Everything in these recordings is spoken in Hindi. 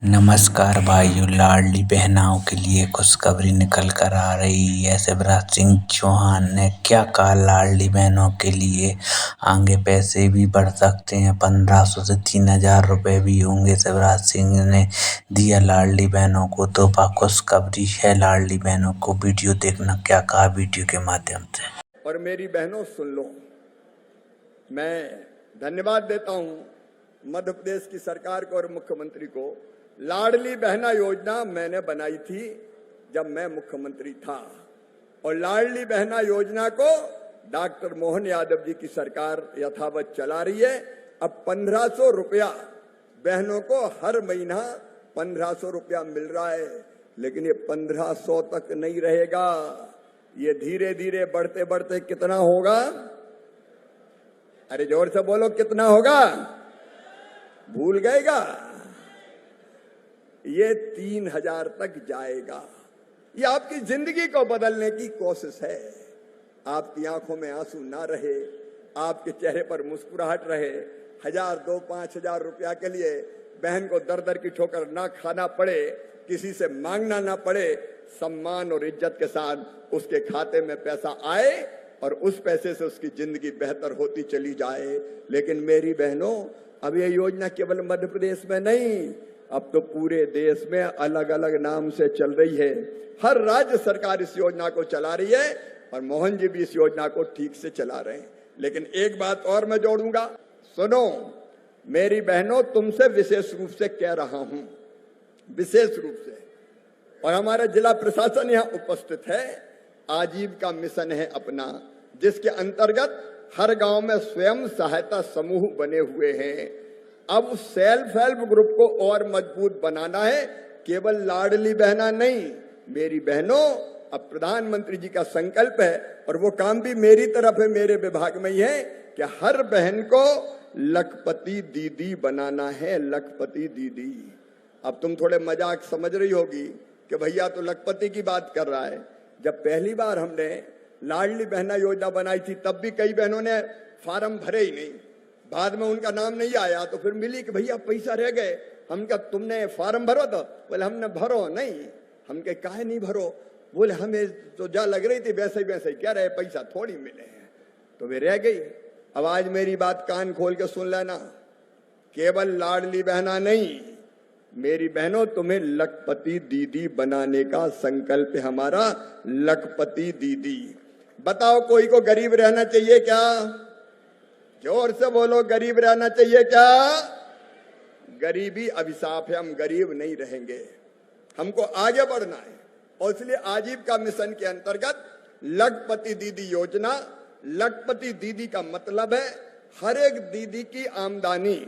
नमस्कार भाइयों, लाडली बहनाओं के लिए खुशखबरी निकल कर आ रही है। शिवराज सिंह चौहान ने क्या कहा, लाडली बहनों के लिए आगे पैसे भी बढ़ सकते हैं, 1500 से 3000 रुपए भी होंगे। शिवराज सिंह ने दिया लाडली बहनों को तोहफा। खुशखबरी है लाडली बहनों को। वीडियो देखना क्या कहा वीडियो के माध्यम से। और मेरी बहनों सुन लो, मैं धन्यवाद देता हूं मध्य प्रदेश की सरकार को और मुख्यमंत्री को। लाडली बहना योजना मैंने बनाई थी जब मैं मुख्यमंत्री था, और लाडली बहना योजना को डॉक्टर मोहन यादव जी की सरकार यथावत चला रही है। अब 1500 रुपया बहनों को हर महीना 1500 रुपया मिल रहा है, लेकिन ये 1500 तक नहीं रहेगा। ये धीरे धीरे बढ़ते बढ़ते कितना होगा? अरे जोर से बोलो, कितना होगा? भूल गएगा? ये 3000 तक जाएगा। ये आपकी जिंदगी को बदलने की कोशिश है। आपकी आंखों में आंसू ना रहे, आपके चेहरे पर मुस्कुराहट रहे। 1000, 2, 5000 रुपया के लिए बहन को दर दर की ठोकर ना खाना पड़े, किसी से मांगना ना पड़े, सम्मान और इज्जत के साथ उसके खाते में पैसा आए और उस पैसे से उसकी जिंदगी बेहतर होती चली जाए। लेकिन मेरी बहनों, अब ये योजना केवल मध्य प्रदेश में नहीं, अब तो पूरे देश में अलग अलग नाम से चल रही है। हर राज्य सरकार इस योजना को चला रही है और मोहन जी भी इस योजना को ठीक से चला रहे हैं। लेकिन एक बात और मैं जोड़ूंगा, सुनो मेरी बहनों, तुमसे विशेष रूप से कह रहा हूं, विशेष रूप से, और हमारा जिला प्रशासन यहां उपस्थित है। आजीविका मिशन है अपना, जिसके अंतर्गत हर गांव में स्वयं सहायता समूह बने हुए हैं। अब सेल्फ हेल्प ग्रुप को और मजबूत बनाना है, केवल लाडली बहना नहीं। मेरी बहनों, अब प्रधानमंत्री जी का संकल्प है, और वो काम भी मेरी तरफ है, मेरे विभाग में ही है, कि हर बहन को लखपति दीदी बनाना है। लखपति दीदी। अब तुम थोड़े मजाक समझ रही होगी कि भैया तो लखपति की बात कर रहा है। जब पहली बार हमने लाडली बहना योजना बनाई थी, तब भी कई बहनों ने फार्म भरे ही नहीं। बाद में उनका नाम नहीं आया तो फिर मिली कि भैया पैसा रह गए। हम क्या, तुमने फार्म भरो? तो बोले हमने भरो नहीं। हम के काहे नहीं भरो? बोले हमें तो जा लग रही थी वैसे ही क्या रहे, पैसा थोड़ी मिले हैं, तो वे रह गई। अब आज मेरी बात कान खोल के सुन लेना, केवल लाडली बहना नहीं, मेरी बहनों, तुम्हें लखपति दीदी बनाने का संकल्प है हमारा। लखपति दीदी। बताओ, कोई को गरीब रहना चाहिए क्या? जोर से बोलो, गरीब रहना चाहिए क्या? गरीबी अभिशाप है, हम गरीब नहीं रहेंगे, हमको आगे बढ़ना है। और इसलिए आजीविका मिशन के अंतर्गत लखपति दीदी योजना। लखपति दीदी का मतलब है हर एक दीदी की आमदनी,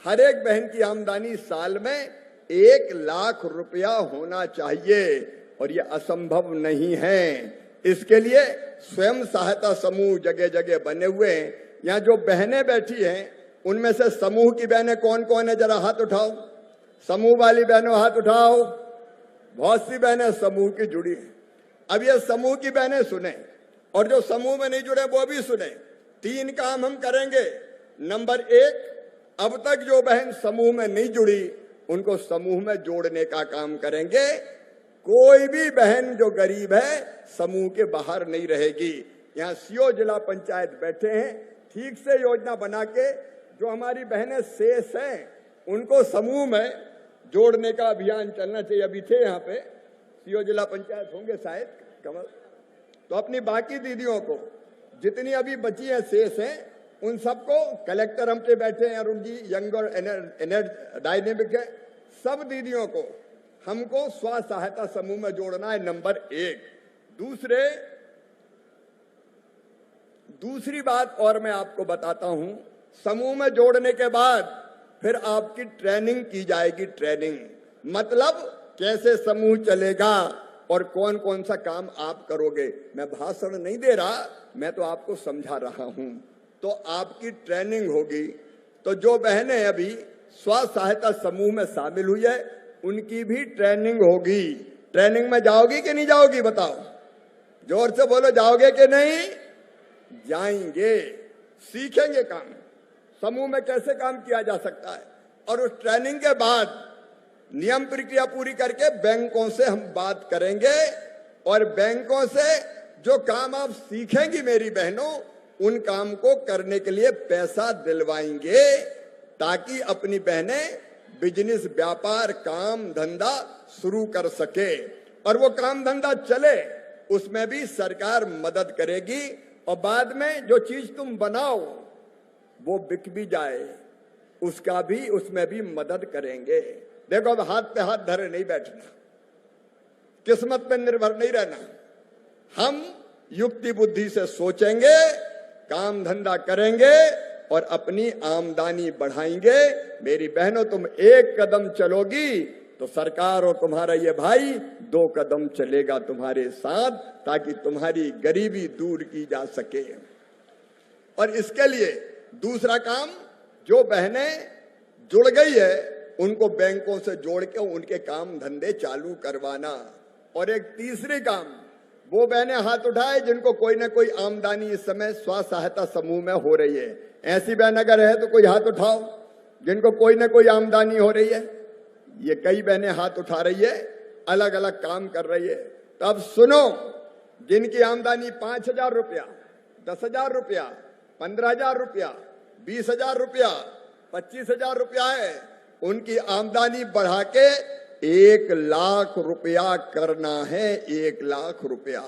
हर एक बहन की आमदनी साल में 1 लाख रुपया होना चाहिए, और ये असंभव नहीं है। इसके लिए स्वयं सहायता समूह जगह जगह बने हुए हैं। यहाँ जो बहनें बैठी हैं, उनमें से समूह की बहनें कौन कौन है, जरा हाथ उठाओ। समूह वाली बहनों हाथ उठाओ। बहुत सी बहनें समूह की जुड़ी हैं। अब ये समूह की बहनें सुने, और जो समूह में नहीं जुड़े वो भी सुने। 3 काम हम करेंगे। नंबर 1, अब तक जो बहन समूह में नहीं जुड़ी, उनको समूह में जोड़ने का काम करेंगे। कोई भी बहन जो गरीब है, समूह के बाहर नहीं रहेगी। यहाँ सीओ जिला पंचायत बैठे हैं, ठीक से योजना बना के जो हमारी बहनें शेष हैं, उनको समूह में जोड़ने का अभियान चलना चाहिए। अभी थे यहाँ पे सीओ जिला पंचायत, होंगे शायद कमल। तो अपनी बाकी दीदियों को, जितनी अभी बची हैं शेष हैं, उन सबको, कलेक्टर हम पे बैठे हैं अरुण जी, यंग और डायनेमिक है, सब दीदियों को हमको स्व सहायता समूह में जोड़ना है, नंबर 1। दूसरी बात और मैं आपको बताता हूं, समूह में जोड़ने के बाद फिर आपकी ट्रेनिंग की जाएगी। ट्रेनिंग मतलब कैसे समूह चलेगा और कौन कौन सा काम आप करोगे। मैं भाषण नहीं दे रहा, मैं तो आपको समझा रहा हूं। तो आपकी ट्रेनिंग होगी। तो जो बहनें अभी स्व सहायता समूह में शामिल हुई है, उनकी भी ट्रेनिंग होगी। ट्रेनिंग में जाओगी कि नहीं जाओगी? बताओ, जोर से बोलो, जाओगे कि नहीं? जाएंगे, सीखेंगे काम, समूह में कैसे काम किया जा सकता है। और उस ट्रेनिंग के बाद नियम प्रक्रिया पूरी करके बैंकों से हम बात करेंगे और बैंकों से जो काम आप सीखेंगी मेरी बहनों, उन काम को करने के लिए पैसा दिलवाएंगे ताकि अपनी बहनें बिजनेस, व्यापार, काम धंधा शुरू कर सके। और वो काम धंधा चले उसमें भी सरकार मदद करेगी और बाद में जो चीज तुम बनाओ वो बिक भी जाए उसका भी, उसमें भी मदद करेंगे। देखो अब हाथ पे हाथ धरे नहीं बैठना, किस्मत पे निर्भर नहीं रहना। हम युक्ति बुद्धि से सोचेंगे, काम धंधा करेंगे और अपनी आमदनी बढ़ाएंगे। मेरी बहनों, तुम एक कदम चलोगी तो सरकार और तुम्हारा ये भाई 2 कदम चलेगा तुम्हारे साथ, ताकि तुम्हारी गरीबी दूर की जा सके। और इसके लिए दूसरा काम, जो बहनें जुड़ गई है उनको बैंकों से जोड़ के उनके काम धंधे चालू करवाना। और एक तीसरी काम, वो बहनें हाथ उठाए जिनको कोई ना कोई आमदनी इस समय स्व सहायता समूह में हो रही है। ऐसी बहन अगर है तो कोई हाथ उठाओ जिनको कोई ना कोई आमदनी हो रही है। ये कई बहनें हाथ उठा रही है, अलग अलग काम कर रही है। तो अब सुनो, जिनकी आमदनी 5,000 रुपया, 10,000 रुपया, 15,000 रुपया, 20,000 रुपया, 25,000 रुपया है, उनकी आमदनी बढ़ा के 1 लाख रुपया करना है। 1 लाख रुपया।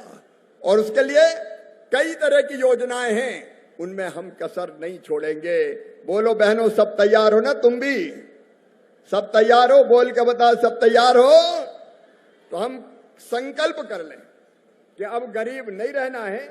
और उसके लिए कई तरह की योजनाएं हैं, उनमें हम कसर नहीं छोड़ेंगे। बोलो बहनों, सब तैयार हो ना? तुम भी सब तैयार हो? बोल के बताओ, सब तैयार हो? तो हम संकल्प कर लें कि अब गरीब नहीं रहना है।